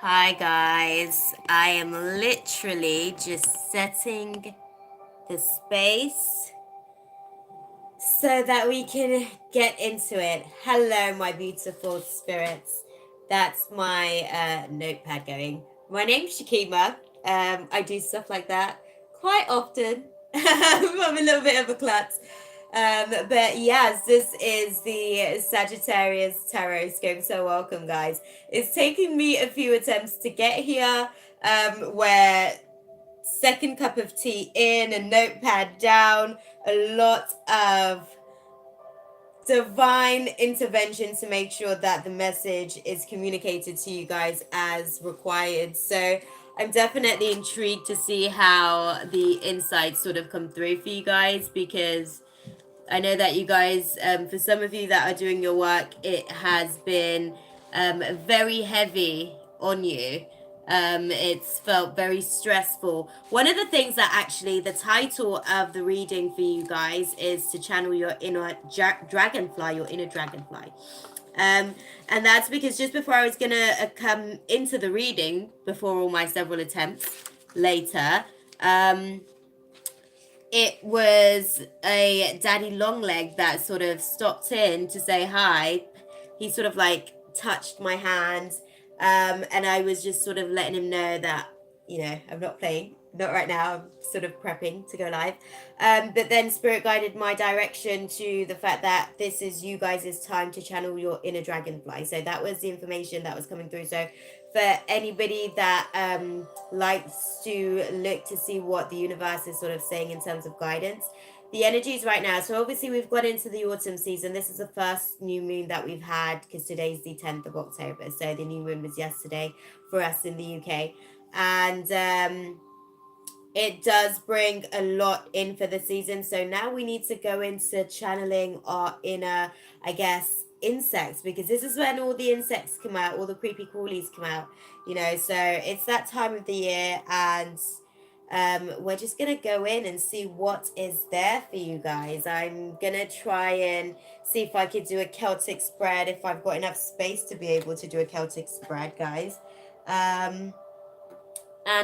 Hi guys, I am literally just setting the space so that we can get into it. Hello, my beautiful spirits. That's my notepad going. My name's Shakima. I do stuff like that quite often. I'm a little bit of a klutz. But yes, this is the Sagittarius Tarotscope. So welcome, guys. It's taken me a few attempts to get here. Where second cup of tea in, a notepad down, a lot of divine intervention to make sure that the message is communicated to you guys as required. So I'm definitely intrigued to see how the insights sort of come through for you guys, because I know that you guys, for some of you that are doing your work, it has been very heavy on you. It's felt very stressful. One of the things that actually the title of the reading for you guys is to channel your inner dragonfly, your inner dragonfly. And that's because just before I was gonna come into the reading, before all my several attempts later, it was a daddy longleg that sort of stopped in to say hi. He sort of like touched my hand, and I was just sort of letting him know that, I'm not playing, not right now. I'm sort of prepping to go live. But then Spirit guided my direction to the fact that this is you guys' time to channel your inner dragonfly. So that was the information that was coming through. So for anybody that likes to look to see what the universe is sort of saying in terms of guidance, the energies right now. So obviously we've got into the autumn season. This is the first new moon that we've had, because today's the 10th of October. So the new moon was yesterday for us in the UK. And it does bring a lot in for the season. So now we need to go into channeling our inner, I guess, insects, because this is when all the insects come out, all the creepy crawlies come out, so it's that time of the year. And we're just gonna go in and see what is there for you guys. I'm gonna try and see if I could do a Celtic spread, if I've got enough space to be able to do a Celtic spread, guys. And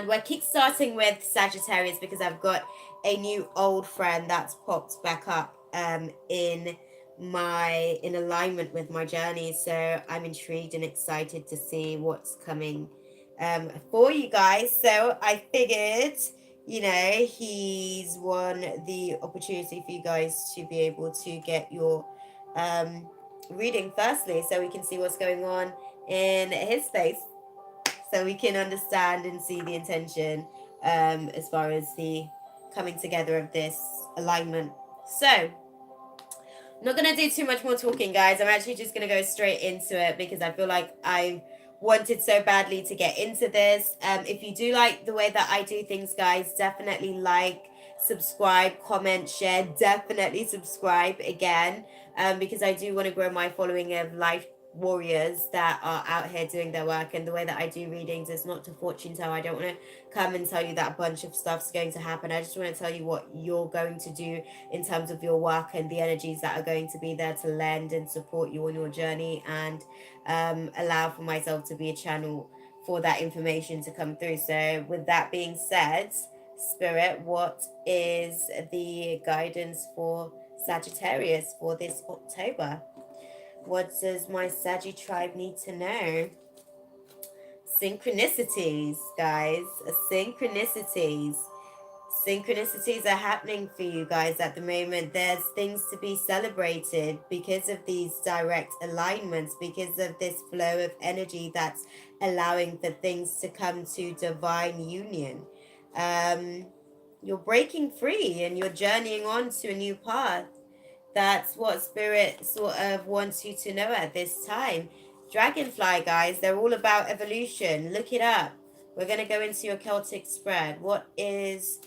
we're kickstarting with Sagittarius because I've got a new old friend that's popped back up in alignment with my journey. So I'm intrigued and excited to see what's coming for you guys. So I figured, he's won the opportunity for you guys to be able to get your reading firstly, so we can see what's going on in his space, so we can understand and see the intention as far as the coming together of this alignment. So I'm not going to do too much more talking, guys. I'm actually just going to go straight into it, because I feel like I wanted so badly to get into this. If you do like the way that I do things, guys, definitely like, subscribe, comment, share. Definitely subscribe again, because I do want to grow my following of life warriors that are out here doing their work. And the way that I do readings is not to fortune tell. I don't want to come and tell you that a bunch of stuff's going to happen. I just want to tell you what you're going to do in terms of your work, and the energies that are going to be there to lend and support you on your journey, and allow for myself to be a channel for that information to come through. So with that being said, Spirit, what is the guidance for Sagittarius for this October? What does my Saggy tribe need to know? Synchronicities, guys. Synchronicities. Synchronicities are happening for you guys at the moment. There's things to be celebrated because of these direct alignments, because of this flow of energy that's allowing for things to come to divine union. You're breaking free and you're journeying on to a new path. That's what Spirit sort of wants you to know at this time. Dragonfly, guys, they're all about evolution. Look it up. We're going to go into your Celtic spread. What is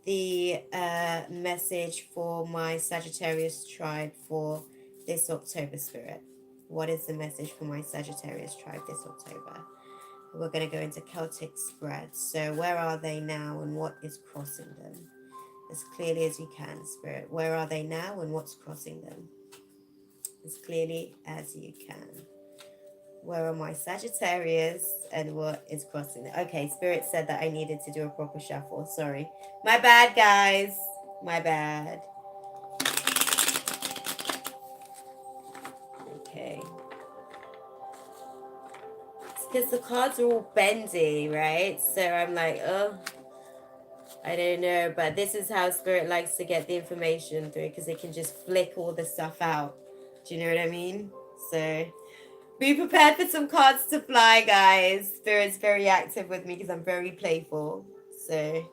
the message for my Sagittarius tribe for this October, Spirit? What is the message for my Sagittarius tribe this October? We're going to go into Celtic spread. So where are they now and what is crossing them? As clearly as you can, Spirit. Where are they now and what's crossing them? As clearly as you can. Where are my Sagittarius and what is crossing it? Okay, Spirit said that I needed to do a proper shuffle. Sorry. My bad, guys. My bad. Okay. It's because the cards are all bendy, right? So I'm like, oh, I don't know. But this is how Spirit likes to get the information through, because it can just flick all the stuff out. Do you know what I mean? So be prepared for some cards to fly, guys. Spirit's very active with me because I'm very playful. So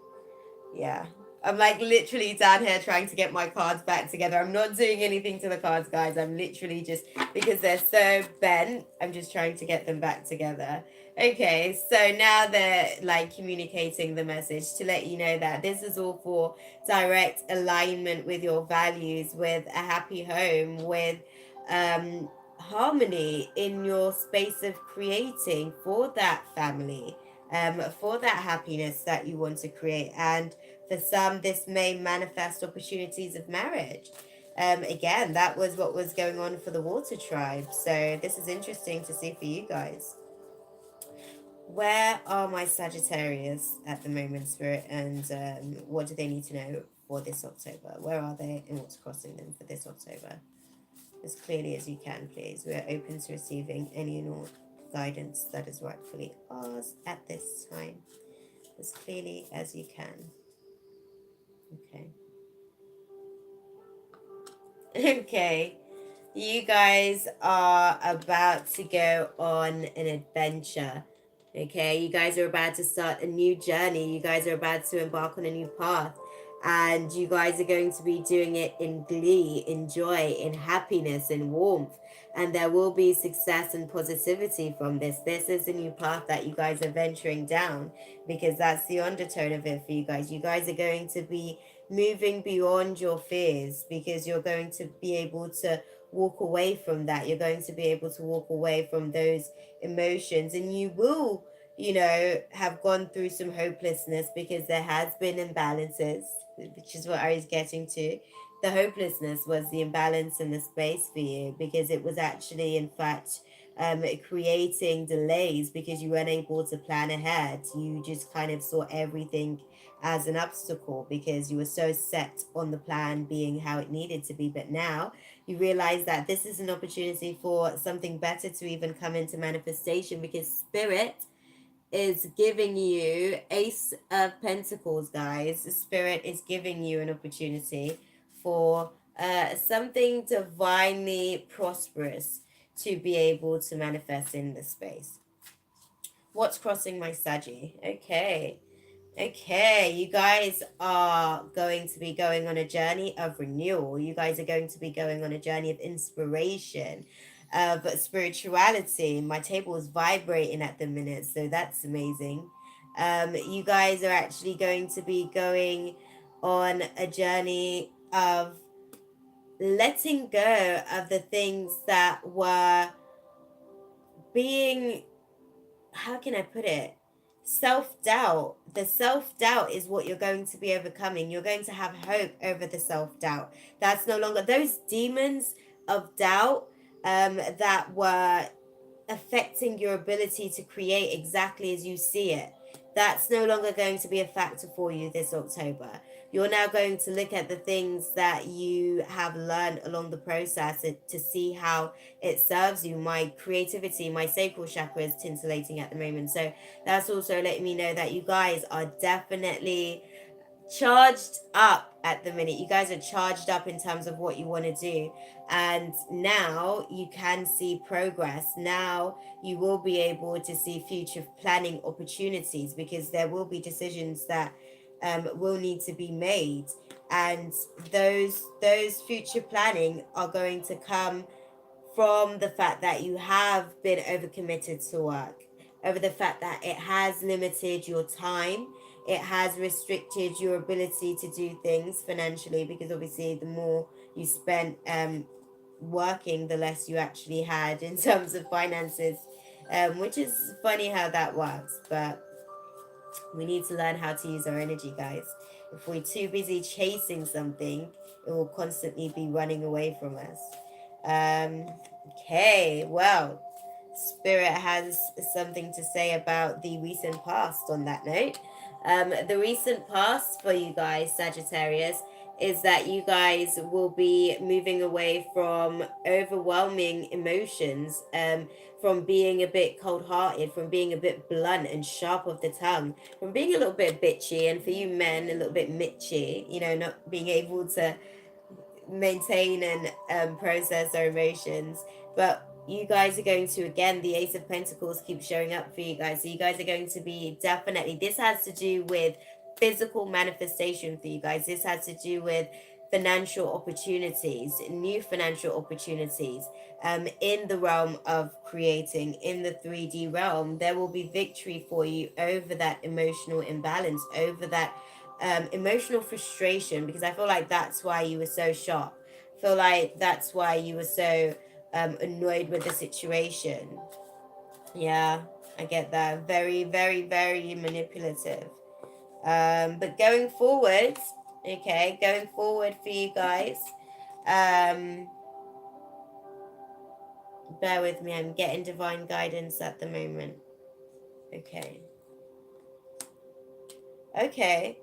yeah. I'm like literally down here trying to get my cards back together. I'm not doing anything to the cards, guys. I'm literally just, because they're so bent, I'm just trying to get them back together. Okay, so now they're like communicating the message to let you know that this is all for direct alignment with your values, with a happy home, with harmony in your space of creating for that family, for that happiness that you want to create. And for some, this may manifest opportunities of marriage. Again, that was what was going on for the water tribe. So this is interesting to see for you guys. Where are my Sagittarius at the moment, Spirit? And what do they need to know for this October? Where are they and what's crossing them for this October? As clearly as you can, please. We are open to receiving any and all guidance that is rightfully ours at this time. As clearly as you can. Okay. Okay. You guys are about to go on an adventure. Okay, you guys are about to start a new journey. You guys are about to embark on a new path. And you guys are going to be doing it in glee, in joy, in happiness, in warmth. And there will be success and positivity from this. This is a new path that you guys are venturing down, because that's the undertone of it for you guys. You guys are going to be moving beyond your fears, because you're going to be able to walk away from that. You're going to be able to walk away from those emotions, and you will, have gone through some hopelessness, because there has been imbalances, which is what I was getting to. The hopelessness was the imbalance in the space for you, because it was actually, in fact, creating delays, because you weren't able to plan ahead. You just kind of saw everything as an obstacle, because you were so set on the plan being how it needed to be. But now you realize that this is an opportunity for something better to even come into manifestation, because Spirit is giving you Ace of Pentacles, guys. Spirit is giving you an opportunity for something divinely prosperous to be able to manifest in this space. What's crossing my Saggy? Okay, you guys are going to be going on a journey of renewal. You guys are going to be going on a journey of inspiration, of spirituality. My table is vibrating at the minute, so that's amazing. You guys are actually going to be going on a journey of letting go of the things that were being, how can I put it? Self-doubt. The self-doubt is what you're going to be overcoming. You're going to have hope over the self-doubt. That's no longer those demons of doubt that were affecting your ability to create exactly as you see it. That's no longer going to be a factor for you this October. You're now going to look at the things that you have learned along the process to see how it serves you. My creativity, my sacral chakra is tintillating at the moment. So that's also letting me know that you guys are definitely charged up at the minute. You guys are charged up in terms of what you want to do, and now you can see progress. Now you will be able to see future planning opportunities, because there will be decisions that will need to be made, and those future planning are going to come from the fact that you have been overcommitted to work, over the fact that it has limited your time, it has restricted your ability to do things financially, because obviously the more you spent working, the less you actually had in terms of finances, which is funny how that works. But we need to learn how to use our energy, guys. If we're too busy chasing something, it will constantly be running away from us. Okay, well, Spirit has something to say about the recent past on that note. The recent past for you guys, Sagittarius, is that you guys will be moving away from overwhelming emotions, from being a bit cold-hearted, from being a bit blunt and sharp of the tongue, from being a little bit bitchy, and for you men, a little bit mitchy, you know, not being able to maintain and process our emotions. But you guys are going to, again, the Ace of Pentacles keeps showing up for you guys. So you guys are going to be definitely, this has to do with physical manifestation for you guys. This has to do with financial opportunities, new financial opportunities, in the realm of creating, in the 3D realm. There will be victory for you over that emotional imbalance, over that emotional frustration, because I feel like that's why you were so shocked. I feel like that's why you were so annoyed with the situation. Yeah, I get that. Very, very, very manipulative. But going forward, okay, going forward for you guys, bear with me, I'm getting divine guidance at the moment. Okay. Okay.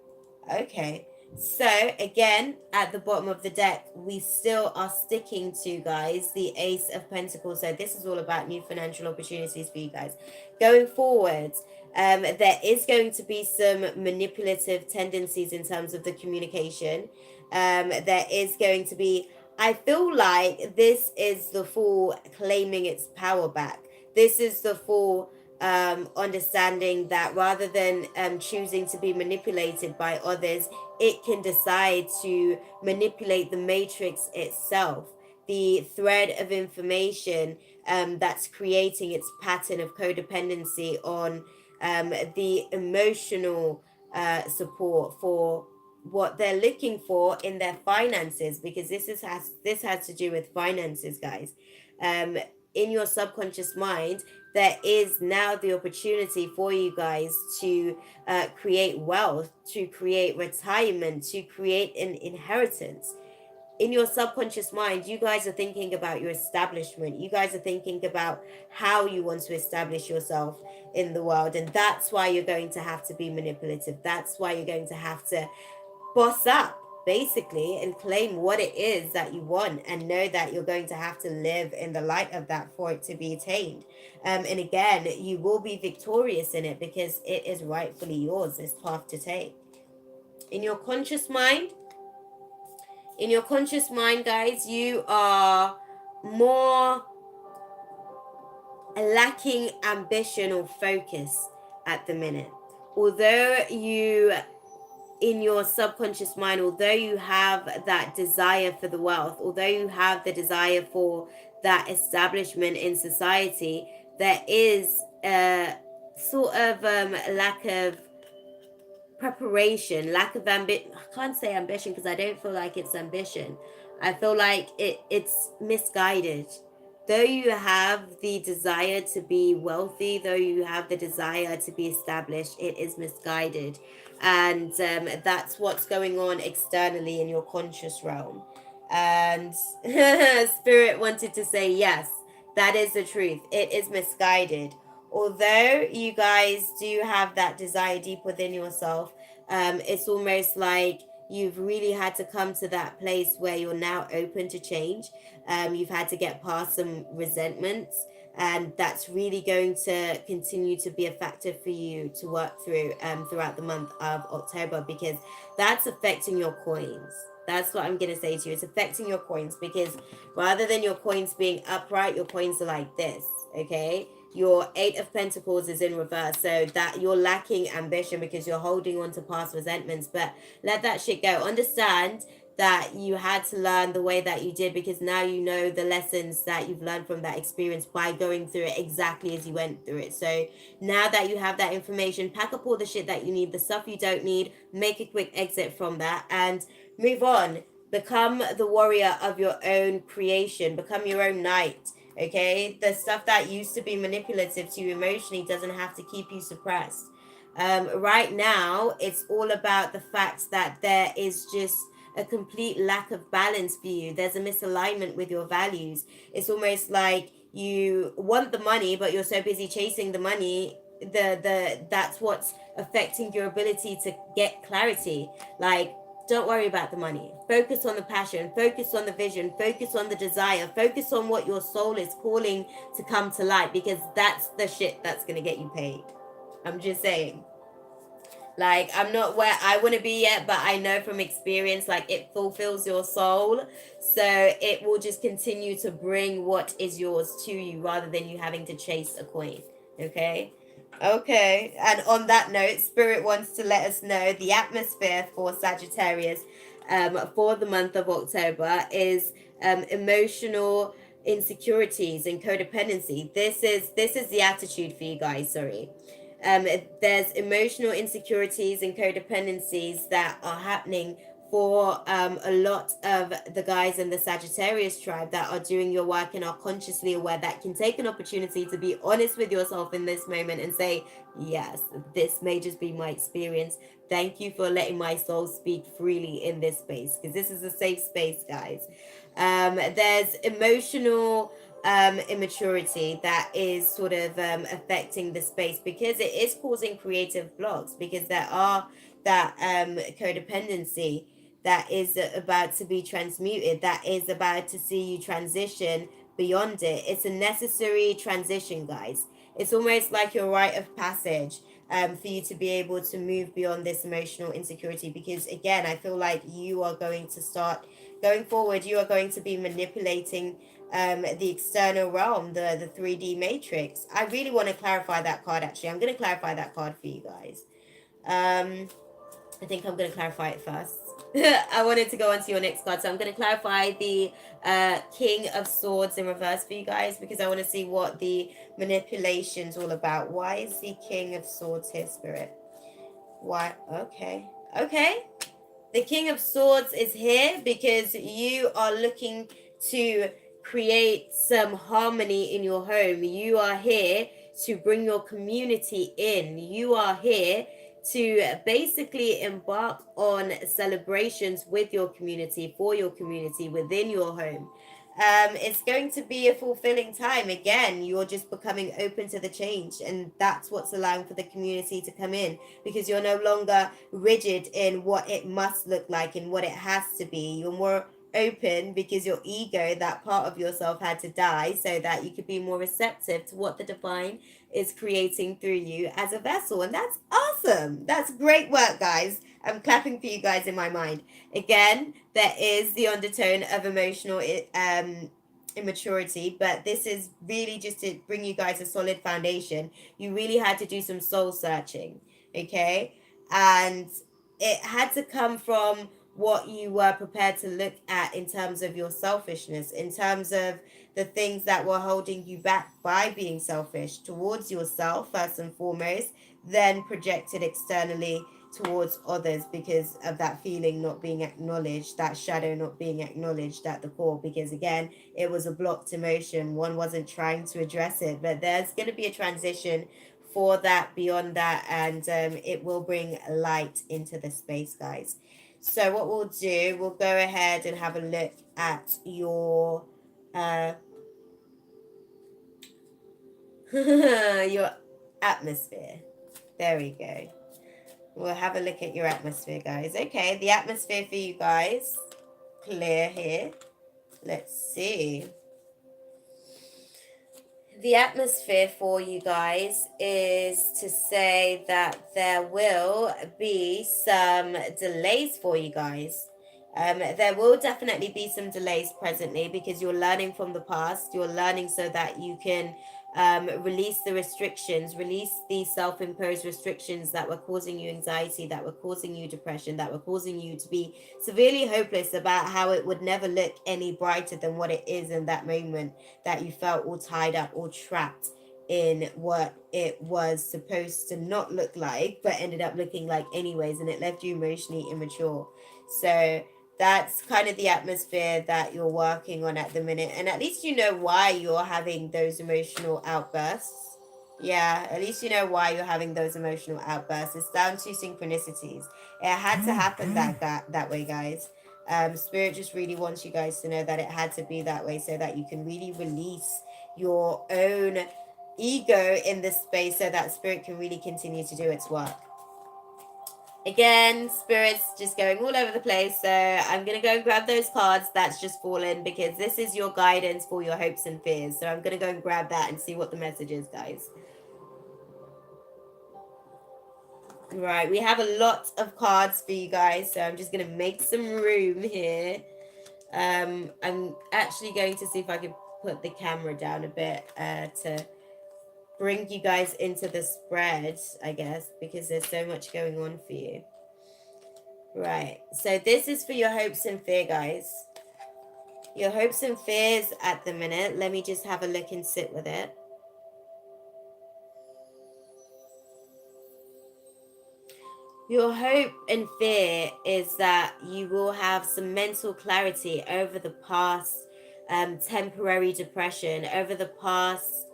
So again, at the bottom of the deck, we still are sticking to, guys, the Ace of Pentacles. So this is all about new financial opportunities for you guys. Going forward, there is going to be some manipulative tendencies in terms of the communication. There is going to be, I feel like this is the Fool claiming its power back. This is the Fool understanding that rather than choosing to be manipulated by others, it can decide to manipulate the matrix itself, the thread of information that's creating its pattern of codependency on the emotional support for what they're looking for in their finances, because this has to do with finances, guys. In your subconscious mind, there is now the opportunity for you guys to create wealth, to create retirement, to create an inheritance. In your subconscious mind, you guys are thinking about your establishment. You guys are thinking about how you want to establish yourself in the world. And that's why you're going to have to be manipulative. That's why you're going to have to boss up, basically, and claim what it is that you want, and know that you're going to have to live in the light of that for it to be attained. And again, you will be victorious in it because it is rightfully yours, this path to take. In your conscious mind, guys, you are more lacking ambition or focus at the minute. Although you, in your subconscious mind, although you have that desire for the wealth, although you have the desire for that establishment in society, there is a sort of lack of preparation, lack of ambition. I can't say ambition because I don't feel like it's ambition. I feel like it's misguided. Though you have the desire to be wealthy, though you have the desire to be established, it is misguided. And that's what's going on externally in your conscious realm. And Spirit wanted to say, yes, that is the truth. It is misguided. Although you guys do have that desire deep within yourself, it's almost like you've really had to come to that place where you're now open to change. You've had to get past some resentments, and that's really going to continue to be a factor for you to work through throughout the month of October, because that's affecting your coins. That's what I'm going to say to you. It's affecting your coins, because rather than your coins being upright, your coins are like this, okay? Your Eight of Pentacles is in reverse, so that you're lacking ambition because you're holding on to past resentments. But let that shit go. Understand that you had to learn the way that you did, because now you know the lessons that you've learned from that experience by going through it exactly as you went through it. So now that you have that information, pack up all the shit that you need, the stuff you don't need, make a quick exit from that and move on. Become the warrior of your own creation. Become your own knight. Okay, the stuff that used to be manipulative to you emotionally doesn't have to keep you suppressed. Right now, it's all about the fact that there is just a complete lack of balance for you. There's a misalignment with your values. It's almost like you want the money, but you're so busy chasing the money, that's what's affecting your ability to get clarity. Like, don't worry about the money. Focus on the passion, focus on the vision, focus on the desire, focus on what your soul is calling to come to light, because that's the shit that's gonna get you paid. I'm just saying. Like, I'm not where I want to be yet, but I know from experience, like, it fulfills your soul. So it will just continue to bring what is yours to you rather than you having to chase a coin. Okay? Okay. And on that note, Spirit wants to let us know the atmosphere for Sagittarius for the month of October is emotional insecurities and codependency. This is the attitude for you guys, sorry. There's emotional insecurities and codependencies that are happening for a lot of the guys in the Sagittarius tribe that are doing your work and are consciously aware, that can take an opportunity to be honest with yourself in this moment and say, yes, this may just be my experience. Thank you for letting my soul speak freely in this space, because this is a safe space, guys. There's emotional immaturity that is sort of affecting the space, because it is causing creative blocks, because there are that codependency that is about to be transmuted, that is about to see you transition beyond it. It's a necessary transition, guys. It's almost like your rite of passage for you to be able to move beyond this emotional insecurity, because again, I feel like you are going to start going forward, you are going to be manipulating the external realm, the 3D matrix. I really want to clarify that card. Actually, I'm going to clarify that card for you guys. I think I'm going to clarify it first. I wanted to go on to your next card, so I'm going to clarify the King of Swords in reverse for you guys, because I want to see what the manipulation's all about. Why is the King of Swords here, Spirit? Why? Okay. The King of Swords is here because you are looking to create some harmony in your home. You are here to bring your community in. You are here to basically embark on celebrations with your community, for your community, within your home. It's going to be a fulfilling time. Again, you're just becoming open to the change, and that's what's allowing for the community to come in, because you're no longer rigid in what it must look like and what it has to be. You're more open because your ego, that part of yourself, had to die so that you could be more receptive to what the divine is creating through you as a vessel. And that's awesome. That's great work, guys. I'm clapping for you guys in my mind. Again, there is the undertone of emotional immaturity, but this is really just to bring you guys a solid foundation. You really had to do some soul searching, okay? And it had to come from what you were prepared to look at in terms of your selfishness, in terms of the things that were holding you back by being selfish towards yourself first and foremost, then projected externally towards others because of that feeling not being acknowledged, that shadow not being acknowledged at the core, because again, it was a blocked emotion. One wasn't trying to address it, but there's going to be a transition for that, beyond that, and it will bring light into the space, guys. So what we'll do, we'll go ahead and have a look at your your atmosphere. There we go. We'll have a look at your atmosphere, guys. Okay, the atmosphere for you guys. Clear here. Let's see. The atmosphere for you guys is to say that there will be some delays for you guys. There will definitely be some delays presently, because you're learning from the past. You're learning so that you can release the restrictions, release these self-imposed restrictions that were causing you anxiety, that were causing you depression, that were causing you to be severely hopeless about how it would never look any brighter than what it is in that moment, that you felt all tied up, all trapped in what it was supposed to not look like, but ended up looking like anyways, and it left you emotionally immature. So that's kind of the atmosphere that you're working on at the minute, and at least you know why you're having those emotional outbursts. Yeah, at least you know why you're having those emotional outbursts. It's down to synchronicities. It had to happen that way, guys. Spirit just really wants you guys to know that it had to be that way, so that you can really release your own ego in this space so that spirit can really continue to do its work. Again, spirit's just going all over the place, so I'm going to go and grab those cards that's just fallen, because this is your guidance for your hopes and fears. So I'm going to go and grab that and see what the message is, guys. Right, we have a lot of cards for you guys, so I'm just going to make some room here. I'm actually going to see if I can put the camera down a bit to bring you guys into the spread, I guess, because there's so much going on for you. Right, so this is for your hopes and fear, guys. Your hopes and fears at the minute. Let me just have a look and sit with it. Your hope and fear is that you will have some mental clarity over the past temporary depression, over the past,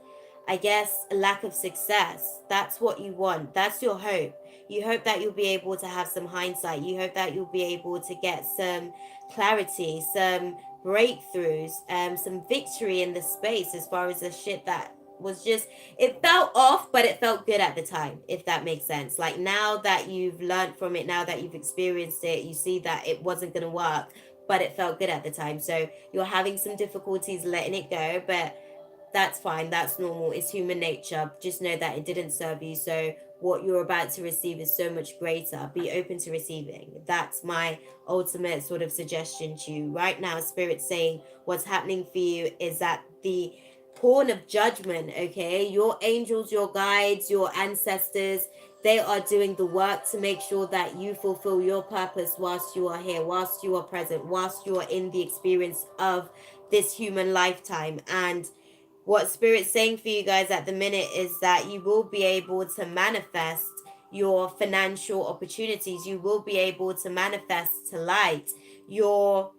I guess, lack of success. That's what you want. That's your hope. You hope that you'll be able to have some hindsight. You hope that you'll be able to get some clarity, some breakthroughs, some victory in the space as far as the shit that was just, it felt off, but it felt good at the time, if that makes sense. Like, now that you've learned from it, now that you've experienced it, you see that it wasn't going to work, but it felt good at the time. So you're having some difficulties letting it go, but that's fine. That's normal. It's human nature. Just know that it didn't serve you. So what you're about to receive is so much greater. Be open to receiving. That's my ultimate sort of suggestion to you right now. Spirit's saying what's happening for you is that the horn of judgment, okay, your angels, your guides, your ancestors, they are doing the work to make sure that you fulfill your purpose whilst you are here, whilst you are present, whilst you are in the experience of this human lifetime. And what Spirit's saying for you guys at the minute is that you will be able to manifest your financial opportunities. You will be able to manifest to light your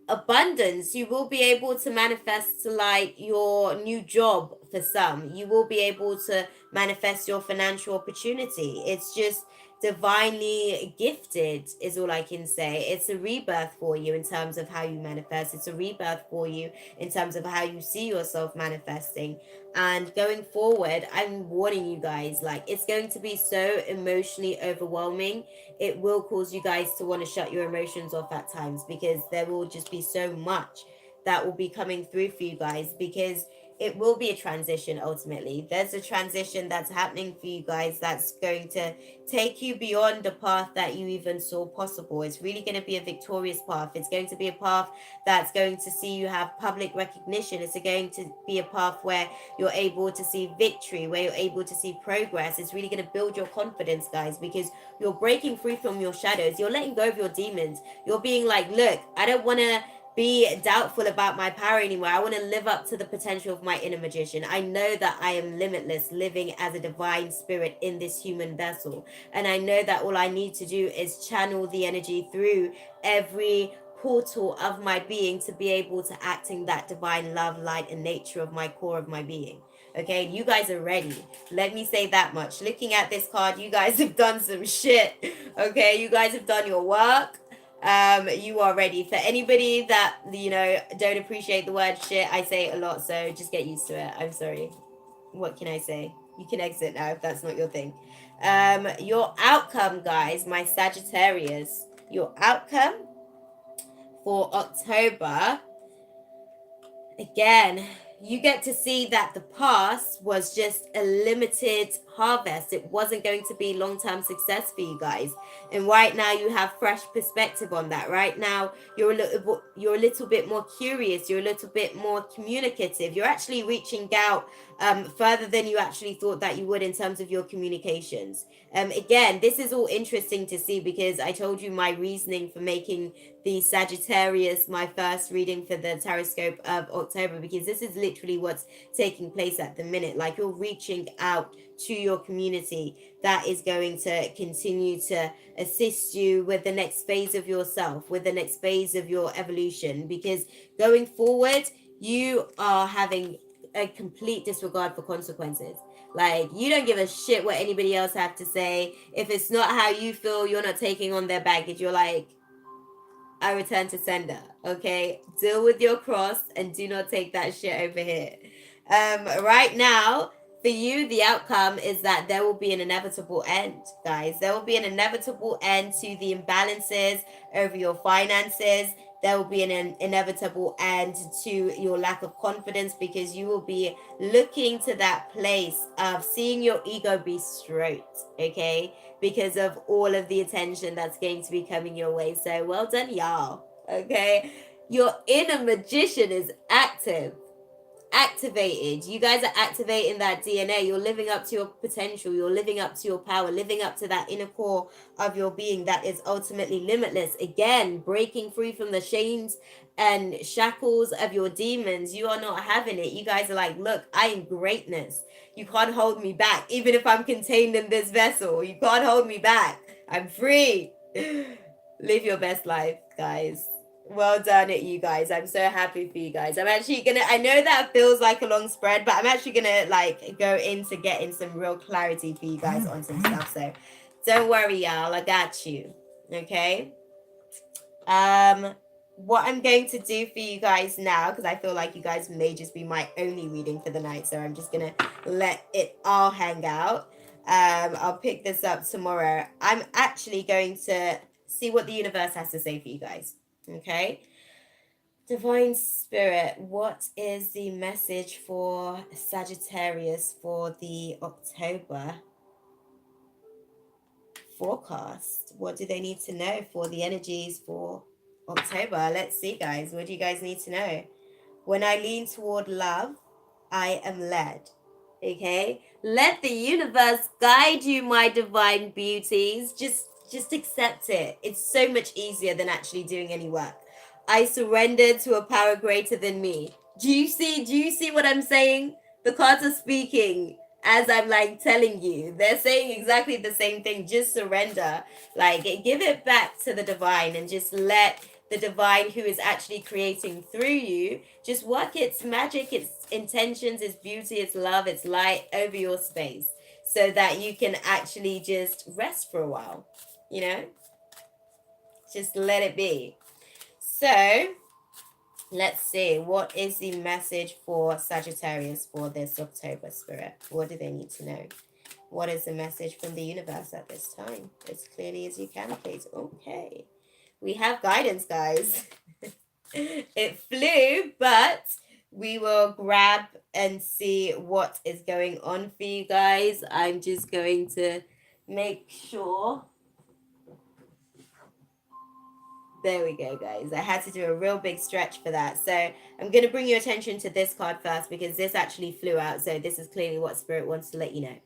abundance. You will be able to manifest to like your new job. For some, you will be able to manifest your financial opportunity. It's just divinely gifted is all I can say. It's a rebirth for you in terms of how you manifest. It's a rebirth for you in terms of how you see yourself manifesting. And going forward, I'm warning you guys, like, it's going to be so emotionally overwhelming. It will cause you guys to want to shut your emotions off at times, because there will just be so much that will be coming through for you guys, because it will be a transition. Ultimately, there's a transition that's happening for you guys that's going to take you beyond the path that you even saw possible. It's really going to be a victorious path. It's going to be a path that's going to see you have public recognition. It's going to be a path where you're able to see victory, where you're able to see progress. It's really going to build your confidence, guys, because you're breaking free from your shadows. You're letting go of your demons. You're being like, look, I don't want to be doubtful about my power anymore. I want to live up to the potential of my inner magician. I know that I am limitless, living as a divine spirit in this human vessel. And I know that all I need to do is channel the energy through every portal of my being to be able to act in that divine love, light, and nature of my core of my being. Okay, you guys are ready. Let me say that much. Looking at this card, you guys have done some shit. Okay, you guys have done your work. You are ready. For anybody that, you know, don't appreciate the word shit, I say it a lot, so just get used to it. I'm sorry. What can I say? You can exit now if that's not your thing. Your outcome, guys, my Sagittarius, your outcome for October, again, you get to see that the past was just a limited harvest. It wasn't going to be long-term success for you guys. And right now you have fresh perspective on that. Right now you're a little bit more curious. You're a little bit more communicative. You're actually reaching out further than you actually thought that you would in terms of your communications. Again, this is all interesting to see, because I told you my reasoning for making the Sagittarius my first reading for the Tarotscope of October, because this is literally what's taking place at the minute. Like, you're reaching out to your community that is going to continue to assist you with the next phase of yourself, with the next phase of your evolution, because going forward you are having a complete disregard for consequences. Like, you don't give a shit what anybody else have to say. If it's not how you feel, you're not taking on their baggage. You're like, I return to sender. Okay, deal with your cross and do not take that shit over here. Right now, for you, the outcome is that there will be an inevitable end, guys. There will be an inevitable end to the imbalances over your finances. There will be an inevitable end to your lack of confidence, because you will be looking to that place of seeing your ego be stroked, okay? Because of all of the attention that's going to be coming your way. So well done, y'all, okay? Your inner magician is activated. You guys are activating that DNA. You're living up to your potential. You're living up to your power, living up to that inner core of your being that is ultimately limitless. Again, breaking free from the chains and shackles of your demons. You are not having it. You guys are like, look, I am greatness. You can't hold me back. Even if I'm contained in this vessel, you can't hold me back. I'm free. Live your best life, guys. Well done at you guys. I'm so happy for you guys. I'm actually gonna, I know that feels like a long spread, but I'm actually gonna like go into getting some real clarity for you guys on some stuff. So don't worry, y'all. I got you. Okay. What I'm going to do for you guys now, because I feel like you guys may just be my only reading for the night, so I'm just gonna let it all hang out. I'll pick this up tomorrow. I'm actually going to see what the universe has to say for you guys. Okay. Divine Spirit, what is the message for Sagittarius for the October forecast? What do they need to know for the energies for October? Let's see, guys. What do you guys need to know? When I lean toward love, I am led. Okay? Let the universe guide you, my divine beauties. Just accept it. It's so much easier than actually doing any work. I surrender to a power greater than me. Do you see what I'm saying? The cards are speaking as I'm like telling you. They're saying exactly the same thing. Just surrender. Like, give it back to the divine and just let the divine, who is actually creating through you, just work its magic, its intentions, its beauty, its love, its light over your space, so that you can actually just rest for a while, you know? Just let it be. So let's see, what is the message for Sagittarius for this October, Spirit? What do they need to know? What is the message from the universe at this time? As clearly as you can, please. Okay. We have guidance, guys. It flew, but we will grab and see what is going on for you guys. I'm just going to make sure. There we go, guys. I had to do a real big stretch for that. So I'm going to bring your attention to this card first, because this actually flew out. So this is clearly what Spirit wants to let you know.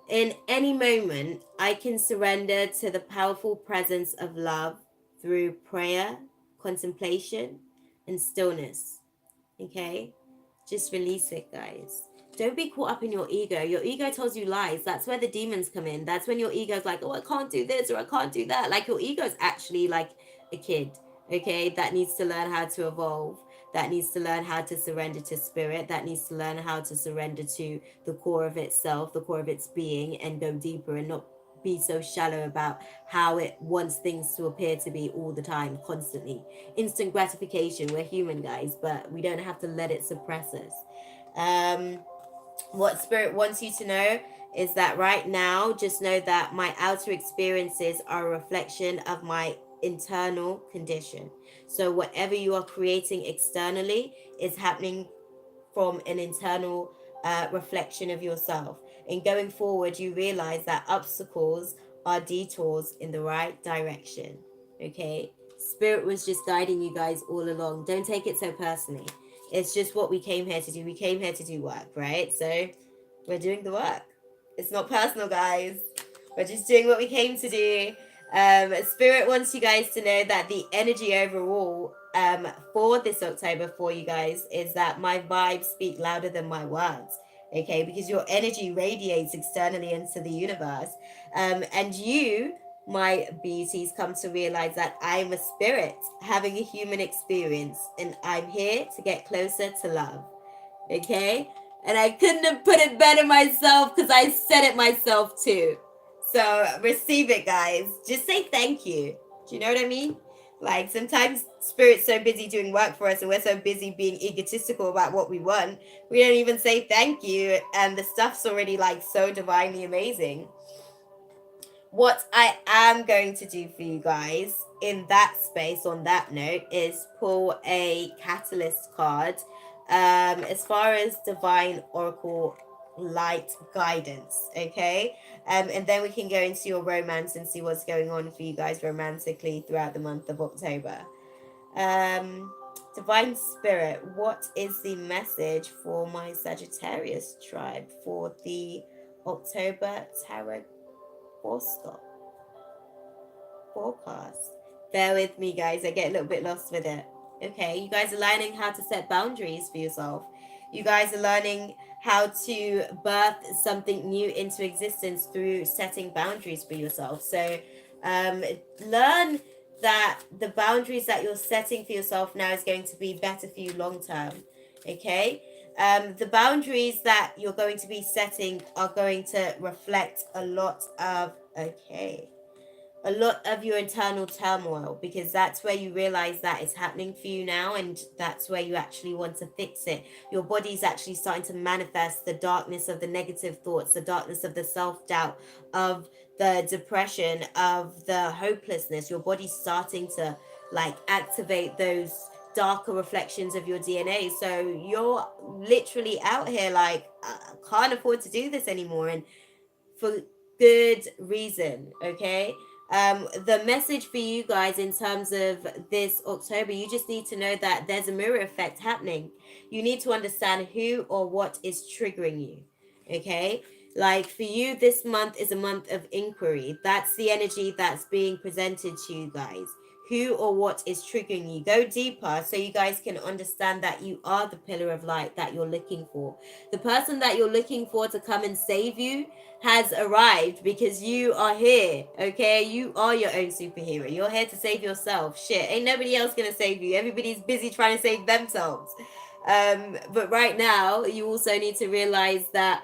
In any moment, I can surrender to the powerful presence of love through prayer, contemplation, and stillness. Okay? Just release it, guys. Don't be caught up in your ego. Your ego tells you lies. That's where the demons come in. That's when your ego's like, oh, I can't do this or I can't do that. Like, your ego's actually like a kid, okay? That needs to learn how to evolve. That needs to learn how to surrender to spirit. That needs to learn how to surrender to the core of itself, the core of its being, and go deeper and not be so shallow about how it wants things to appear to be all the time, constantly. Instant gratification. We're human, guys, but we don't have to let it suppress us. What Spirit wants you to know is that right now, just know that my outer experiences are a reflection of my internal condition. So whatever you are creating externally is happening from an internal reflection of yourself. And going forward, you realize that obstacles are detours in the right direction. Okay? Spirit was just guiding you guys all along. Don't take it so personally. It's just what we came here to do. We came here to do work, right? So we're doing the work. It's not personal, guys. We're just doing what we came to do. Spirit wants you guys to know that the energy overall for this October for you guys is that my vibes speak louder than my words. Okay, because your energy radiates externally into the universe. And you, my beauties, come to realize that I'm a spirit having a human experience, and I'm here to get closer to love. Okay? And I couldn't have put it better myself, because I said it myself too. So receive it, guys. Just say thank you. Do you know what I mean? Like sometimes spirit's so busy doing work for us and we're so busy being egotistical about what we want, we don't even say thank you, and the stuff's already like so divinely amazing. What I am going to do for you guys in that space, on that note, is pull a catalyst card as far as divine oracle light guidance, okay? And then we can go into your romance and see what's going on for you guys romantically throughout the month of October. Divine Spirit, what is the message for my Sagittarius tribe for the October Tarot horoscope forecast? Bear with me, guys. I get a little bit lost with it. Okay, you guys are learning how to set boundaries for yourself. You guys are learning how to birth something new into existence through setting boundaries for yourself. So, learn that the boundaries that you're setting for yourself now is going to be better for you long term. Okay, the boundaries that you're going to be setting are going to reflect a lot of your internal turmoil, because that's where you realize that it's happening for you now, and that's where you actually want to fix it. Your body's actually starting to manifest the darkness of the negative thoughts, the darkness of the self-doubt, of the depression, of the hopelessness. Your body's starting to like activate those darker reflections of your DNA. So you're literally out here like, I can't afford to do this anymore, and for good reason. Okay, the message for you guys in terms of this October, you just need to know that there's a mirror effect happening. You need to understand who or what is triggering you. Okay, like for you, this month is a month of inquiry. That's the energy that's being presented to you guys. Who or what is triggering you? Go deeper so you guys can understand that you are the pillar of light that you're looking for. The person that you're looking for to come and save you has arrived, because you are here. Okay, you are your own superhero. You're here to save yourself. Shit, ain't nobody else gonna save you. Everybody's busy trying to save themselves. But right now you also need to realize that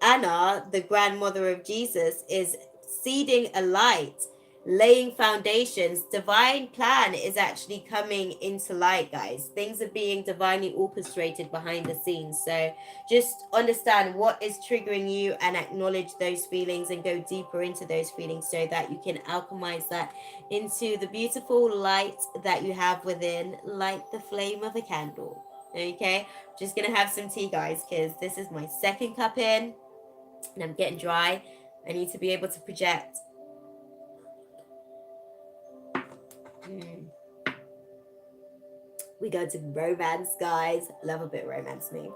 Anna, the grandmother of Jesus, is seeding a light, laying foundations. Divine plan is actually coming into light, guys. Things are being divinely orchestrated behind the scenes. So just understand what is triggering you and acknowledge those feelings and go deeper into those feelings so that you can alchemize that into the beautiful light that you have within, like the flame of a candle. Okay, just gonna have some tea, guys, because this is my second cup in and I'm getting dry. I need to be able to project. We go to romance, guys. Love a bit of romance, me.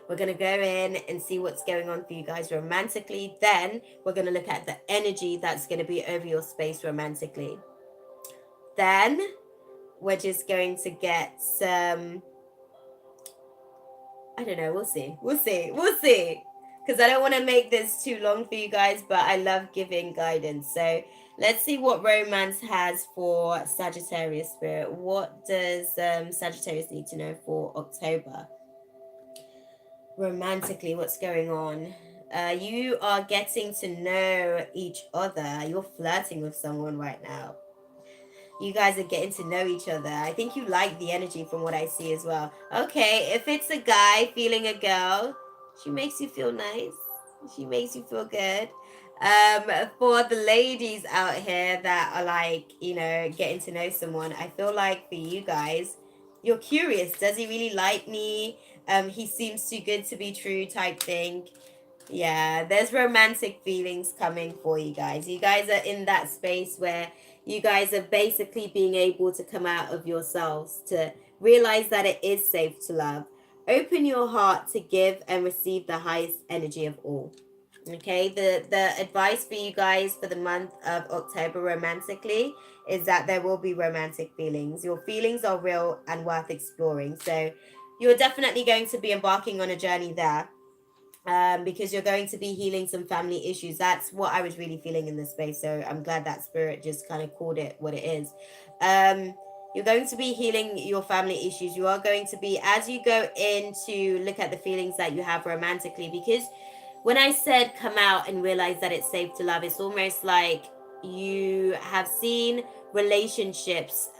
We're going to go in and see what's going on for you guys romantically. Then we're going to look at the energy that's going to be over your space romantically. Then we're just going to get some, I don't know, we'll see. Because I don't want to make this too long for you guys, but I love giving guidance. So let's see what romance has for Sagittarius spirit. What does Sagittarius need to know for October? Romantically, what's going on? You are getting to know each other. You're flirting with someone right now. You guys are getting to know each other. I think you like the energy from what I see as well. Okay, if it's a guy feeling a girl, she makes you feel nice. She makes you feel good. For the ladies out here that are like, getting to know someone, I feel like for you guys, you're curious. Does he really like me? He seems too good to be true type thing. Yeah, there's romantic feelings coming for you guys. You guys are in that space where you guys are basically being able to come out of yourselves, to realize that it is safe to love. Open your heart to give and receive the highest energy of all. Okay, the advice for you guys for the month of October romantically is that there will be romantic feelings. Your feelings are real and worth exploring. So you're definitely going to be embarking on a journey there. Because you're going to be healing some family issues. That's what I was really feeling in this space. So I'm glad that spirit just kind of called it what it is. You're going to be healing your family issues. You are going to be, as you go in to look at the feelings that you have romantically, because when I said come out and realize that it's safe to love, it's almost like you have seen relationships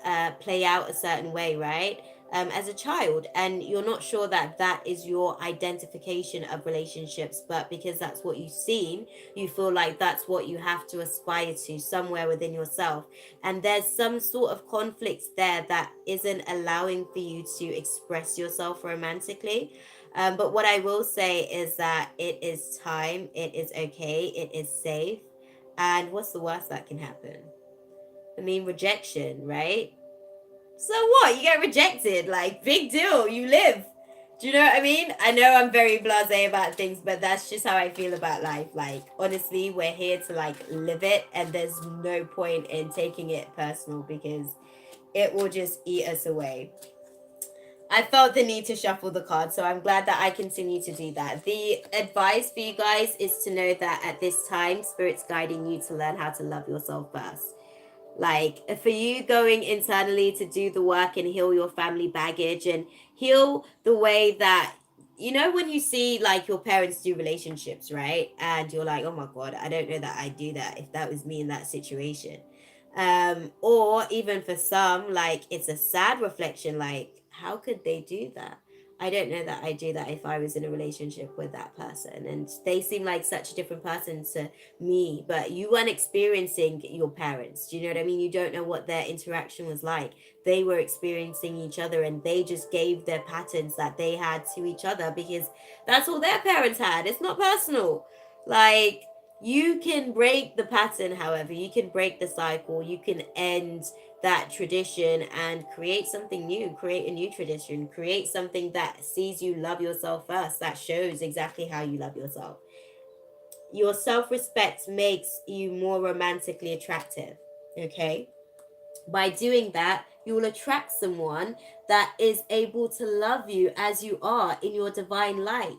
play out a certain way, right? As a child, and you're not sure that that is your identification of relationships, but because that's what you've seen, you feel like that's what you have to aspire to somewhere within yourself. And there's some sort of conflicts there that isn't allowing for you to express yourself romantically. But what I will say is that it is time, it is okay, it is safe. And what's the worst that can happen? I mean, rejection, right? So what? You get rejected. Like, big deal. You live. Do you know what I mean? I know I'm very blasé about things, but that's just how I feel about life. Like, honestly, we're here to, like, live it, and there's no point in taking it personal because it will just eat us away. I felt the need to shuffle the cards, so I'm glad that I continue to do that. The advice for you guys is to know that at this time, Spirit's guiding you to learn how to love yourself first. Like, for you going internally to do the work and heal your family baggage and heal the way that, you know, when you see like your parents do relationships, right? And you're like, oh my God, I don't know that I'd do that if that was me in that situation. Or even for some, like, it's a sad reflection, like, how could they do that? I don't know that I do that if I was in a relationship with that person. And they seem like such a different person to me, but you weren't experiencing your parents. Do you know what I mean? You don't know what their interaction was like. They were experiencing each other and they just gave their patterns that they had to each other because that's all their parents had. It's not personal. Like, you can break the pattern, however, you can break the cycle, you can end that tradition and create something new, create a new tradition, create something that sees you love yourself first, that shows exactly how you love yourself. Your self-respect makes you more romantically attractive, okay? By doing that, you will attract someone that is able to love you as you are in your divine light,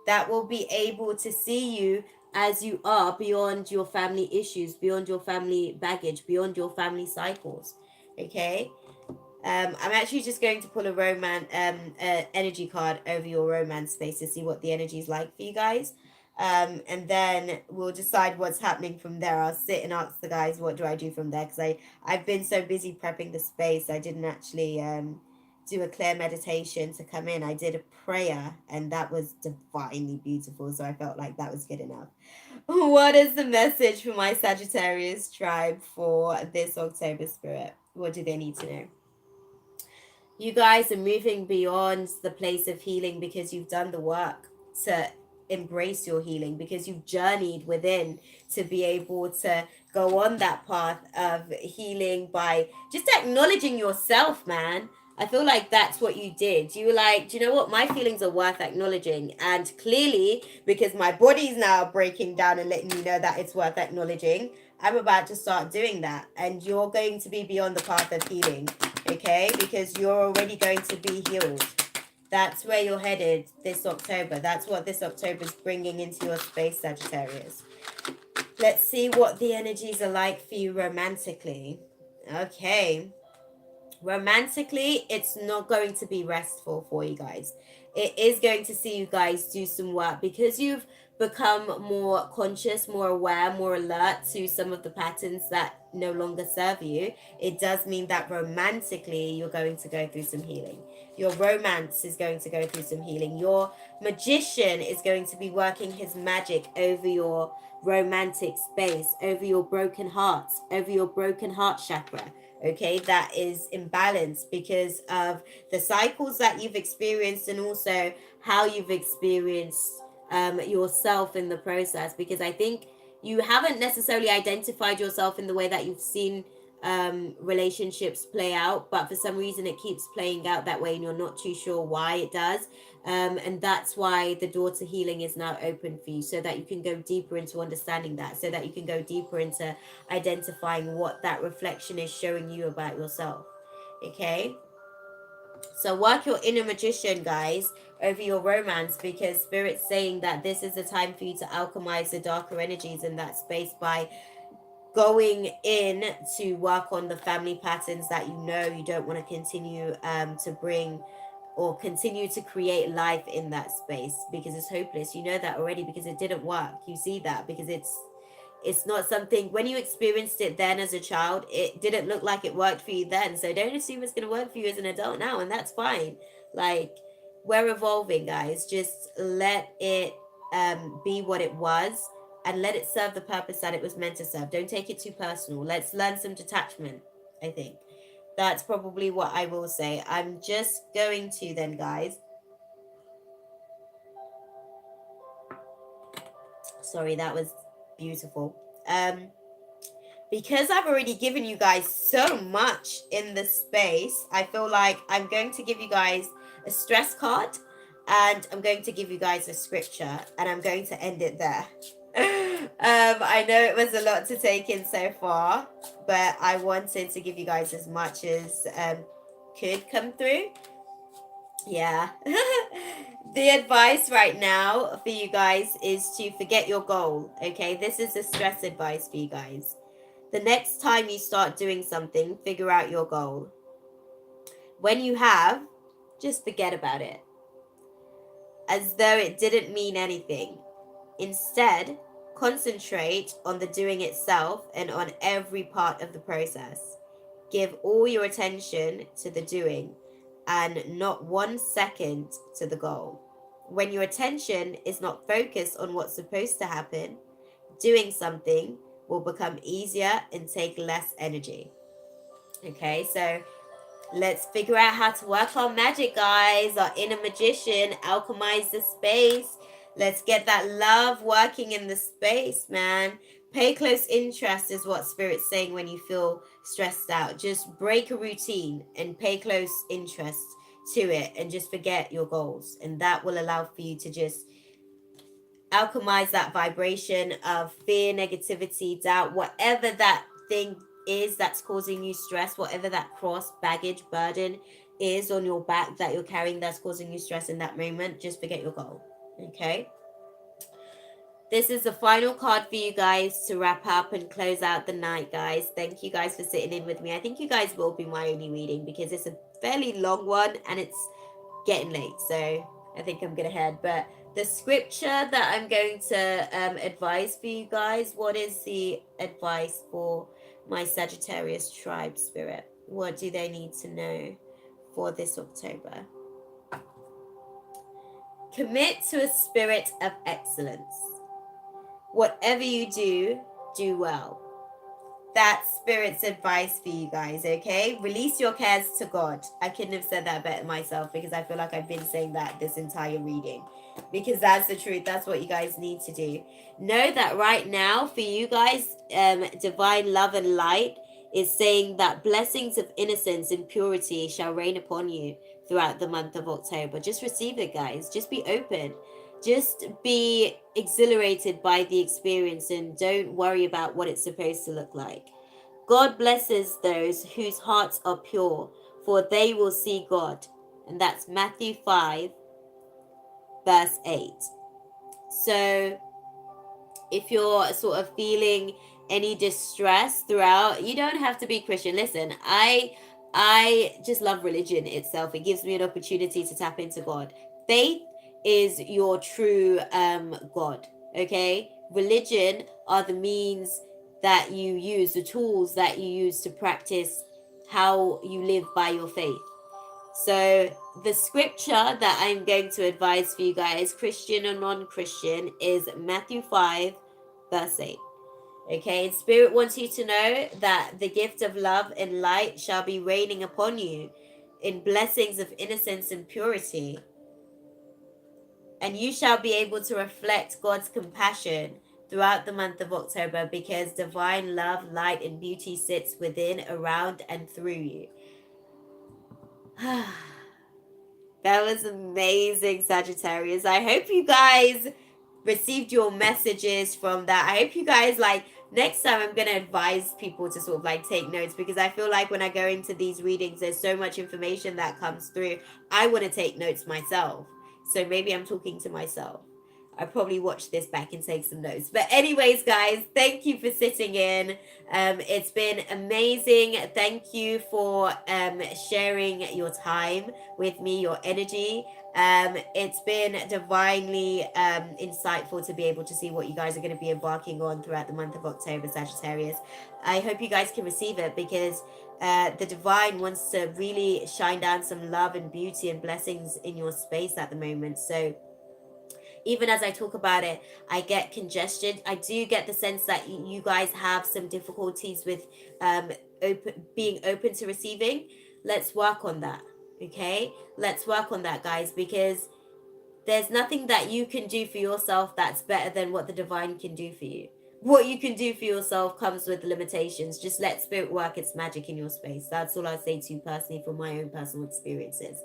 that will be able to see you as you are beyond your family issues, beyond your family baggage, beyond your family cycles, okay? I'm actually just going to pull a energy card over your romance space to see what the energy is like for you guys. And then we'll decide what's happening from there. I'll sit and ask the guys what do I do from there, because I've been so busy prepping the space I didn't actually do a clear meditation to come in. I did a prayer and that was divinely beautiful, so I felt like that was good enough. What is the message for my Sagittarius tribe for this October, Spirit? What do they need to know? You guys are moving beyond the place of healing because you've done the work to embrace your healing, because you've journeyed within to be able to go on that path of healing by just acknowledging yourself, man. I feel like that's what you did. You were like, do you know what? My feelings are worth acknowledging. And clearly, because my body's now breaking down and letting me know that it's worth acknowledging, I'm about to start doing that. And you're going to be beyond the path of healing, okay? Because you're already going to be healed. That's where you're headed this October. That's what this October is bringing into your space, Sagittarius. Let's see what the energies are like for you romantically. Okay. Romantically, it's not going to be restful for you guys. It is going to see you guys do some work because you've become more conscious, more aware, more alert to some of the patterns that no longer serve you. It does mean that romantically, you're going to go through some healing. Your romance is going to go through some healing. Your magician is going to be working his magic over your romantic space, over your broken hearts, over your broken heart chakra, okay, that is imbalanced because of the cycles that you've experienced and also how you've experienced yourself in the process. Because I think you haven't necessarily identified yourself in the way that you've seen relationships play out, but for some reason it keeps playing out that way and you're not too sure why it does. And that's why the door to healing is now open for you, so that you can go deeper into understanding that, so that you can go deeper into identifying what that reflection is showing you about yourself, okay? So work your inner magician, guys, over your romance, because Spirit's saying that this is the time for you to alchemize the darker energies in that space by going in to work on the family patterns that you know you don't want to continue to bring or continue to create life in that space, because it's hopeless. You know that already because it didn't work. You see that because It's not something, when you experienced it then as a child, it didn't look like it worked for you then. So don't assume it's going to work for you as an adult now, and that's fine. Like, we're evolving, guys. Just let it be what it was, and let it serve the purpose that it was meant to serve. Don't take it too personal. Let's learn some detachment, I think. That's probably what I will say. I'm just going to then, guys. Sorry, that was beautiful. Because I've already given you guys so much in the space, I feel like I'm going to give you guys a stress card, and I'm going to give you guys a scripture, and I'm going to end it there. I know it was a lot to take in so far, but I wanted to give you guys as much as could come through. Yeah. The advice right now for you guys is to forget your goal. Okay, this is the stress advice for you guys. The next time you start doing something, figure out your goal. When you have, just forget about it, as though it didn't mean anything. Instead, concentrate on the doing itself and on every part of the process. Give all your attention to the doing and not 1 second to the goal. When your attention is not focused on what's supposed to happen, doing something will become easier and take less energy. Okay, so let's figure out how to work our magic, guys. Our inner magician, alchemize the space. Let's get that love working in the space, man. Pay close interest is what Spirit's saying when you feel stressed out. Just break a routine and pay close interest to it, and just forget your goals. And that will allow for you to just alchemize that vibration of fear, negativity, doubt, whatever that thing is that's causing you stress, whatever that cross, baggage, burden is on your back that you're carrying that's causing you stress in that moment. Just forget your goal. Okay, this is the final card for you guys to wrap up and close out the night, guys. Thank you guys for sitting in with me. I think you guys will be my only reading because it's a fairly long one and it's getting late, so I think I'm gonna head. But the scripture that I'm going to advise for you guys, what is the advice for my Sagittarius tribe, Spirit? What do they need to know for this October? Commit to a spirit of excellence. Whatever you do, do well. That's Spirit's advice for you guys, okay? Release your cares to God. I couldn't have said that better myself, because I feel like I've been saying that this entire reading. Because that's the truth. That's what you guys need to do. Know that right now, for you guys, divine love and light is saying that blessings of innocence and purity shall reign upon you throughout the month of October. Just receive it, guys. Just be open. Just be exhilarated by the experience and don't worry about what it's supposed to look like. God blesses those whose hearts are pure, for they will see God. And that's Matthew 5, verse 8. So if you're sort of feeling any distress throughout, you don't have to be Christian. Listen, I just love religion itself. It gives me an opportunity to tap into God. Faith is your true God, okay? Religion are the means that you use, the tools that you use to practice how you live by your faith. So the scripture that I'm going to advise for you guys, Christian or non-Christian, is Matthew 5, verse 8. Okay, and Spirit wants you to know that the gift of love and light shall be raining upon you in blessings of innocence and purity. And you shall be able to reflect God's compassion throughout the month of October, because divine love, light, and beauty sits within, around, and through you. That was amazing, Sagittarius. I hope you guys received your messages from that. I hope you guys, like, next time I'm going to advise people to sort of like take notes, because I feel like when I go into these readings, there's so much information that comes through. I want to take notes myself. So maybe I'm talking to myself. I probably watch this back and take some notes. But anyways, guys, thank you for sitting in. It's been amazing. Thank you for sharing your time with me, your energy. It's been divinely insightful to be able to see what you guys are going to be embarking on throughout the month of October, Sagittarius. I hope you guys can receive it, because the divine wants to really shine down some love and beauty and blessings in your space at the moment. So even as I talk about it, I get congestion. I do get the sense that you guys have some difficulties with being open to receiving. Let's work on that. Okay, let's work on that, guys, because there's nothing that you can do for yourself that's better than what the divine can do for you. What you can do for yourself comes with limitations. Just let spirit work its magic in your space. That's all I'll say to you personally from my own personal experiences.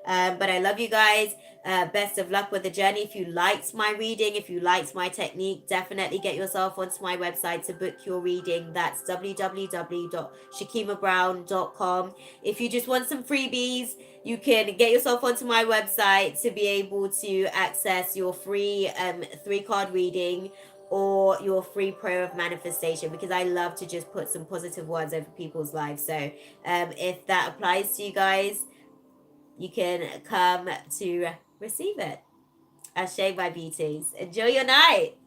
But I love you guys. Best of luck with the journey. If you liked my reading, if you liked my technique, definitely get yourself onto my website to book your reading. That's www.shakimabrown.com. If you just want some freebies, you can get yourself onto my website to be able to access your free 3-card reading or your free prayer of manifestation, because I love to just put some positive words over people's lives. So if that applies to you guys, you can come to receive it. Ashe, my beauties. Enjoy your night.